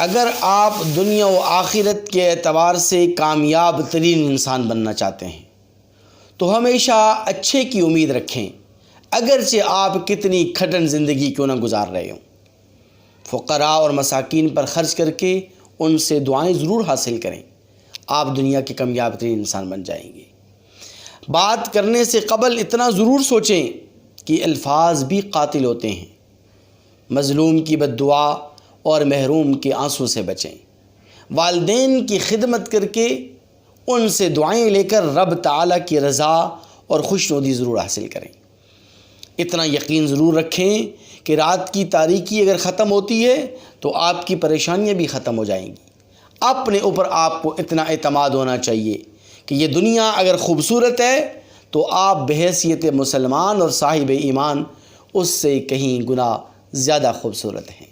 अगर आप दुनिया व आखिरत के एतबार से कामयाब तरीन इंसान बनना चाहते हैं तो हमेशा अच्छे की उम्मीद रखें, अगरचे आप कितनी कठिन ज़िंदगी क्यों ना गुजार रहे हों। फ़ुक़रा और मसाकीन पर ख़र्च करके उनसे दुआएं ज़रूर हासिल करें, आप दुनिया के कामयाब तरीन इंसान बन जाएंगे। बात करने से क़बल इतना ज़रूर सोचें कि अल्फाज भी कातिल होते हैं। मज़लूम की बद्दुआ और महरूम के आंसू से बचें। वालिदैन की खिदमत करके उनसे दुआएं लेकर रब ताला की रज़ा और खुशनुदी ज़रूर हासिल करें। इतना यकीन ज़रूर रखें कि रात की तारीकी अगर ख़त्म होती है तो आपकी परेशानियां भी ख़त्म हो जाएंगी। अपने ऊपर आपको इतना एतमाद होना चाहिए कि ये दुनिया अगर ख़ूबसूरत है तो आप बहैसियत मुसलमान और साहिब ईमान उससे कहीं गुना ज़्यादा ख़ूबसूरत हैं।